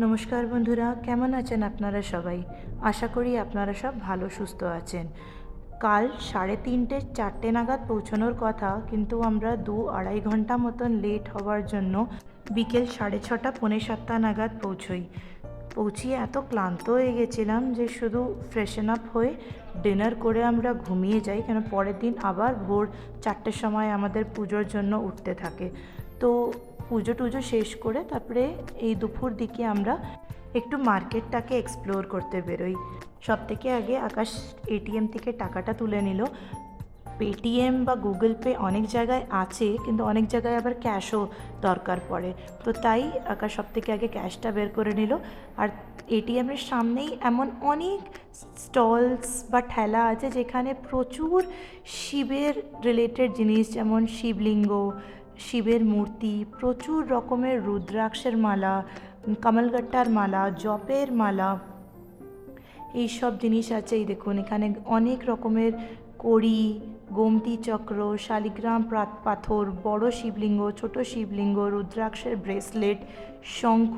নমস্কার বন্ধুরা, কেমন আছেন আপনারা সবাই? আশা করি আপনারা সব ভালো সুস্থ আছেন। কাল 3:30 4টে নাগাদ পৌঁছানোর কথা, কিন্তু আমরা 2-2.5 ঘন্টা মতন লেট হওয়ার জন্য বিকেল 6:30 6:45 নাগাদ পৌঁছিয়ে এত ক্লান্ত হয়ে গেছিলাম যে শুধু ফ্রেশন আপ হয়ে ডিনার করে আমরা ঘুমিয়ে যাই, কেন পরের দিন আবার ভোর 4টের সময় আমাদের পুজোর জন্য উঠতে থাকে। তো পুজো টুজো শেষ করে তারপরে এই দুপুর দিকে আমরা একটু মার্কেটটাকে এক্সপ্লোর করতে বেরোই। সব থেকে আগে আকাশ এটিএম থেকে টাকাটা তুলে নিল। পেটিএম বা গুগল পে অনেক জায়গায় আছে, কিন্তু অনেক জায়গায় আবার ক্যাশও দরকার পড়ে। তো তাই আকাশ সব থেকে আগে ক্যাশটা বের করে নিল। আর এটিএমের সামনেই এমন অনেক স্টলস বা ঠেলা আছে যেখানে প্রচুর শিবের রিলেটেড জিনিস, যেমন শিবলিঙ্গ, শিবের মূর্তি, প্রচুর রকমের রুদ্রাক্ষের মালা, কমলগট্টার মালা, জপের মালা, এই সব জিনিস আছে। এই দেখুন, এখানে অনেক রকমের কড়ি, গোমতী চক্র, শালিগ্রাম পাথর, বড় শিবলিঙ্গ, ছোট শিবলিঙ্গ, রুদ্রাক্ষের ব্রেসলেট, শঙ্খ,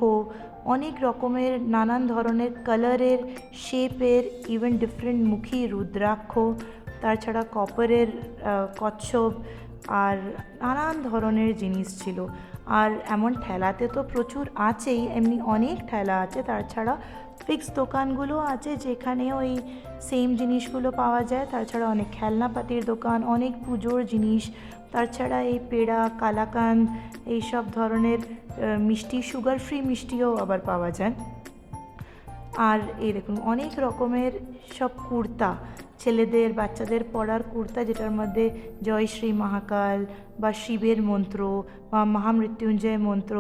অনেক রকমের নানান ধরনের কালারের, শেপের, ইভেন ডিফারেন্ট মুখী রুদ্রাক্ষ, তাছাড়া কপারের কচ্ছপ আর নানান ধরনের জিনিস ছিল। আর এমন ঠেলাতে তো প্রচুর আছেই, এমনি অনেক ঠেলা আছে। তাছাড়া ফিক্স দোকানগুলো আছে যেখানে ওই সেম জিনিসগুলো পাওয়া যায়। তাছাড়া অনেক খেলনাপাতির দোকান, অনেক পুজোর জিনিস, তাছাড়া এই পেড়া, কালাকাঁদ, এইসব ধরনের মিষ্টি, সুগার ফ্রি মিষ্টিও আবার পাওয়া যায়। আর এই দেখুন, অনেক রকমের সব কুর্তা, ছেলেদের বাচ্চাদের পরার কুর্তা, যেটার মধ্যে জয় শ্রী মহাকাল বা শিবের মন্ত্র বা মহামৃত্যুঞ্জয় মন্ত্র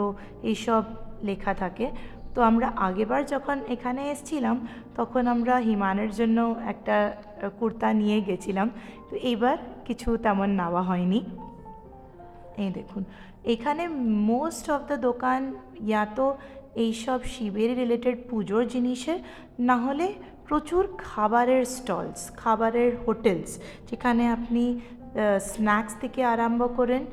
এইসব লেখা থাকে। তো আমরা আগেবার যখন এখানে এসেছিলাম তখন আমরা হিমানের জন্য একটা কুর্তা নিয়ে গেছিলাম, তো এইবার কিছু তেমন নেওয়া হয়নি। এই দেখুন, এখানে মোস্ট অফ দ্য দোকান ইয়া তো এইসব শিবের রিলেটেড পুজোর জিনিসের, না হলে প্রচুর খাবারের স্টলস, খাবারের হোটেলস, যেখানে আপনি স্ন্যাক্স থেকে আরম্ভ করেন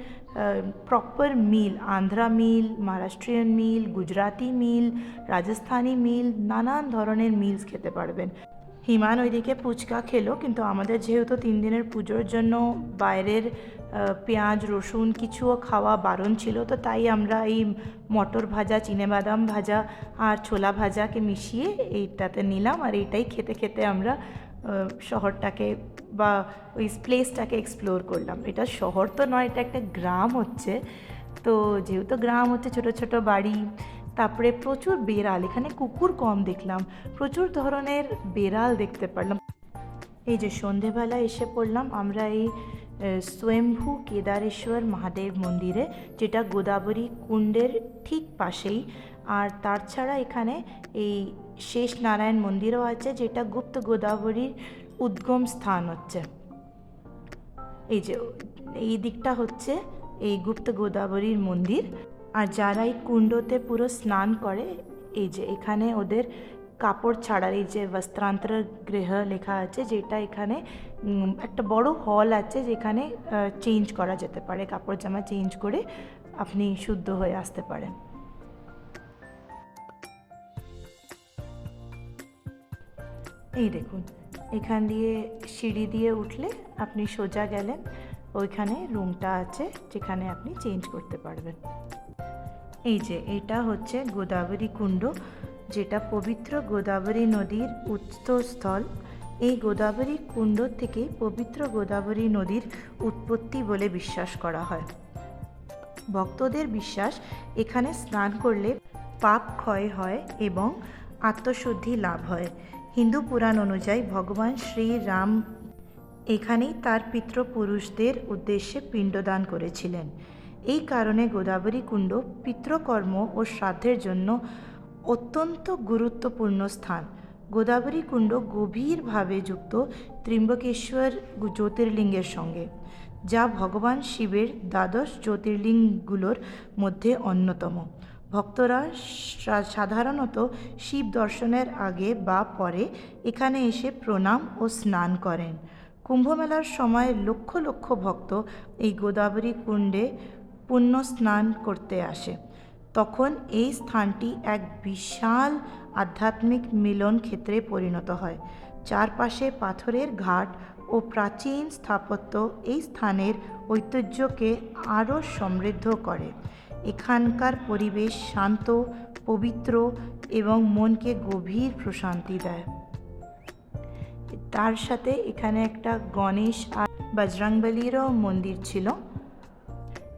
প্রপার মিল, আন্ধ্রা মিল, মহারাষ্ট্রিয়ান মিল, গুজরাটি মিল, রাজস্থানি মিল, নানান ধরনের মিলস খেতে পারবেন। হিমান ওইদিকে ফুচকা খেলো, কিন্তু আমাদের যেহেতু 3 দিনের পুজোর জন্য বাইরের পেঁয়াজ রসুন কিছুও খাওয়া বারণ ছিল, তো তাই আমরা এই মটর ভাজা, চিনেবাদাম ভাজা আর ছোলা ভাজাকে মিশিয়ে এইটাতে নিলাম। আর এইটাই খেতে খেতে আমরা শহরটাকে বা ওই প্লেসটাকে এক্সপ্লোর করলাম। এটা শহর তো নয়, এটা একটা গ্রাম হচ্ছে। তো যেহেতু গ্রাম হচ্ছে, ছোটো ছোটো বাড়ি, তারপরে প্রচুর বেড়াল, এখানে কুকুর কম দেখলাম, প্রচুর ধরনের বেড়াল দেখতে পারলাম। এই যে সন্ধেবেলা এসে পড়লাম আমরা এই স্বয়ম্ভু কেদারেশ্বর মহাদেব মন্দিরে, যেটা গোদাবরী কুণ্ডের ঠিক পাশেই। আর তাছাড়া এখানে এই শেষ নারায়ণ মন্দিরও আছে, যেটা গুপ্ত গোদাবরীর উদ্গম স্থান হচ্ছে। এই যে এই দিকটা হচ্ছে এই গুপ্ত গোদাবরীর মন্দির। আর যারা এই কুণ্ডতে পুরো স্নান করে, এই যে এখানে ওদের কাপড় ছাড়ার, এই যে বস্ত্রান্তর গৃহ লেখা আছে, যেটা এখানে একটা বড় হল আছে যেখানে চেঞ্জ করা যেতে পারে, কাপড় জামা চেঞ্জ করে আপনি শুদ্ধ হয়ে আসতে পারেন। এই দেখুন, এখান দিয়ে সিঁড়ি দিয়ে উঠলে আপনি সোজা গেলেন, ওইখানে রুমটা আছে যেখানে আপনি চেঞ্জ করতে পারবেন। এই যে এটা হচ্ছে গোদাবরী কুণ্ড, যেটা পবিত্র গোদাবরী নদীর উৎসস্থল। এই গোদাবরী কুণ্ড থেকে পবিত্র গোদাবরী নদীর উৎপত্তি বলে বিশ্বাস করা হয়। ভক্তদের বিশ্বাস, এখানে স্নান করলে পাপ ক্ষয় হয় এবং আত্মশুদ্ধি লাভ হয়। হিন্দু পুরাণ অনুযায়ী ভগবান শ্রীরাম এখানেই তার পিতৃপুরুষদের উদ্দেশ্যে পিণ্ডদান করেছিলেন। এই কারণে গোদাবরী কুণ্ড পিতৃকর্ম ও শ্রাদ্ধের জন্য অত্যন্ত গুরুত্বপূর্ণ স্থান। গোদাবরী কুণ্ড গভীরভাবে যুক্ত ত্র্যম্বকেশ্বর জ্যোতির্লিঙ্গের সঙ্গে, যা ভগবান শিবের দ্বাদশ জ্যোতির্লিঙ্গগুলোর মধ্যে অন্যতম। ভক্তরা সাধারণত শিব দর্শনের আগে বা পরে এখানে এসে প্রণাম ও স্নান করেন। কুম্ভমেলার সময় লক্ষ লক্ষ ভক্ত এই গোদাবরী কুণ্ডে পুণ্য স্নান করতে আসে। তখন এই স্থানটি এক বিশাল আধ্যাত্মিক মিলন ক্ষেত্রে পরিণত হয়। চারপাশে পাথরের ঘাট ও প্রাচীন স্থাপত্য এই স্থানের ঐতিহ্যকে আরও সমৃদ্ধ করে। এখানকার পরিবেশ শান্ত, পবিত্র এবং মনকে গভীর প্রশান্তি দেয়। তার সাথে এখানে একটা গণেশ আর বজরংবলীরও মন্দির ছিল।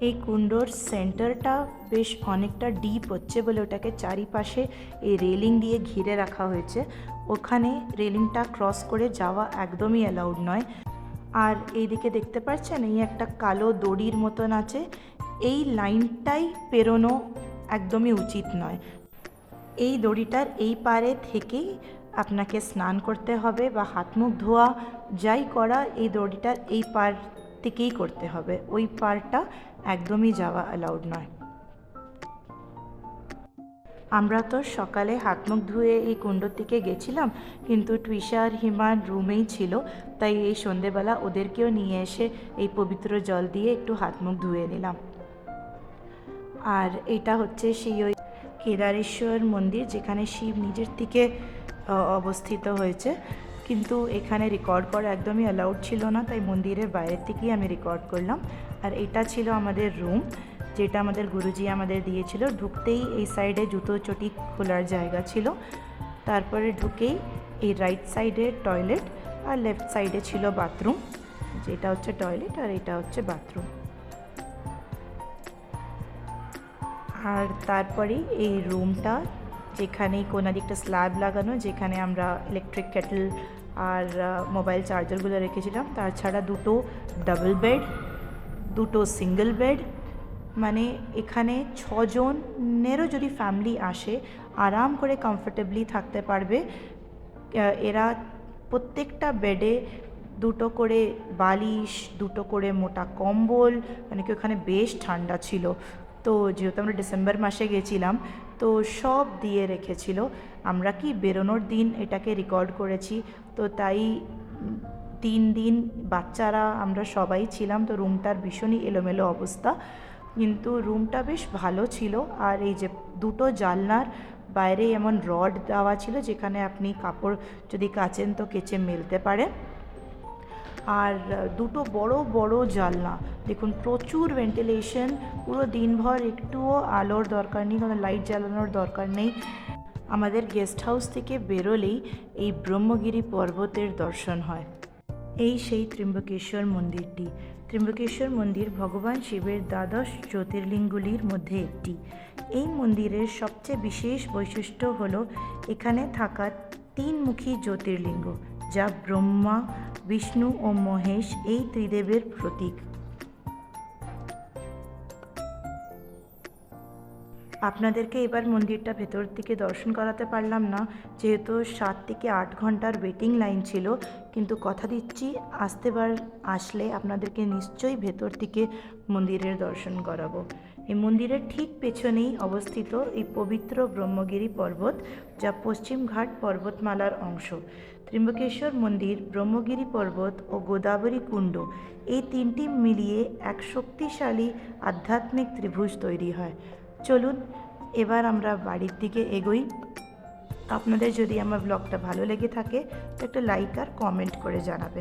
এই কুণ্ডর সেন্টারটা বেশ অনেকটা ডিপ হচ্ছে বলে ওটাকে চারিপাশে এই রেলিং দিয়ে ঘিরে রাখা হয়েছে। ওখানে রেলিংটা ক্রস করে যাওয়া একদমই অ্যালাউড নয়। আর এইদিকে দেখতে পাচ্ছেন এই একটা কালো দড়ির মতন আছে, এই লাইনটাই পেরোনো একদমই উচিত নয়। এই দড়িটার এই পারে থেকেই আপনাকে স্নান করতে হবে বা হাত মুখ ধোয়া যাই করা এই দড়িটার এই পার থেকেই করতে হবে, ওই পারটা একদমই যাওয়া অ্যালাউড নয়। আমরা তো সকালে হাত মুখ ধুয়ে এই কুণ্ডর দিকে গেছিলাম, কিন্তু টুইশা আর হিমার রুমেই ছিল, তাই এই সন্ধেবেলা ওদেরকেও নিয়ে এসে এই পবিত্র জল দিয়ে একটু হাত মুখ ধুয়ে নিলাম। আর এটা হচ্ছে সেই ওই কেদারেশ্বর মন্দির যেখানে শিব নিজের থেকে অবস্থিত হয়েছে, কিন্তু এখানে রেকর্ড করা একদমই অ্যালাউড ছিল না, তাই মন্দিরের বাইরের থেকেই আমি রেকর্ড করলাম। আর এটা ছিল আমাদের রুম, যেটা আমাদের গুরুজি আমাদের দিয়েছিল। ঢুকতেই এই সাইডে জুতো চটি খোলার জায়গা ছিল, তারপরে ঢুকেই এই রাইট সাইডে টয়লেট আর লেফট সাইডে ছিল বাথরুম, যেটা হচ্ছে টয়লেট আর এটা হচ্ছে বাথরুম। আর তারপরে এই রুমটা যেখানে কোনার একটা স্ল্যাব লাগানো, যেখানে আমরা ইলেকট্রিক কেটল আর মোবাইল চার্জারগুলো রেখেছিলাম। তাছাড়া দুটো ডাবল বেড, দুটো সিঙ্গেল বেড, মানে এখানে 6 জনেরও যদি ফ্যামিলি আসে আরাম করে কমফোর্টেবলি থাকতে পারবে। এরা প্রত্যেকটা বেডে দুটো করে বালিশ, দুটো করে মোটা কম্বল, মানে কি ওখানে বেশ ঠান্ডা ছিল। তো যেহেতু আমরা ডিসেম্বর মাসে গেছিলাম, তো সব দিয়ে রেখেছিল। আমরা কি বেরোনোর দিন এটাকে রেকর্ড করেছি, তো তাই 3 দিন বাচ্চারা আমরা সবাই ছিলাম, তো রুমটার ভীষণই এলোমেলো অবস্থা, কিন্তু রুমটা বেশ ভালো ছিল। আর এই যে দুটো জানলার বাইরে এমন রড দেওয়া ছিল যেখানে আপনি কাপড় যদি কাচেন তো কেচে মেলতে পারে। আর দুটো বড় বড় জানলা, দেখুন প্রচুর ভেন্টিলেশন, পুরো দিনভর একটুও আলোর দরকার নেই, কোনো লাইট জ্বালানোর দরকার নেই। আমাদের গেস্ট হাউস থেকে বেরোলেই এই ব্রহ্মগিরি পর্বতের দর্শন হয়। এই সেই ত্র্যম্বকেশ্বর মন্দিরটি। ত্র্যম্বকেশ্বর মন্দির ভগবান শিবের দ্বাদশ জ্যোতির্লিঙ্গগুলির মধ্যে একটি। এই মন্দিরের সবচেয়ে বিশেষ বৈশিষ্ট্য হলো এখানে থাকা 3মুখী জ্যোতির্লিঙ্গ, যা ব্রহ্মা, বিষ্ণু ও মহেশ এই ত্রিদেবের প্রতীক। আপনাদেরকে এবার মন্দিরটা ভেতর থেকে দর্শন করাতে পারলাম না, যেহেতু 7 থেকে 8 ঘন্টার ওয়েটিং লাইন ছিল, কিন্তু কথা দিচ্ছি আসলে আপনাদেরকে নিশ্চয়ই ভেতর থেকে মন্দিরের দর্শন করাবো। এই মন্দিরের ঠিক পেছনেই অবস্থিত এই পবিত্র ব্রহ্মগিরি পর্বত, যা পশ্চিমঘাট পর্বতমালার অংশ। ত্র্যম্বকেশ্বর মন্দির, ব্রহ্মগিরি পর্বত ও গোদাবরী কুণ্ড, এই 3টি মিলিয়ে এক শক্তিশালী আধ্যাত্মিক ত্রিভুজ তৈরি হয়। চলুন এবার আমরা বাড়ির দিকে এগোই। আপনাদের যদি আমার ব্লগটা ভালো লেগে থাকে তো একটা লাইক আর কমেন্ট করে জানাবেন।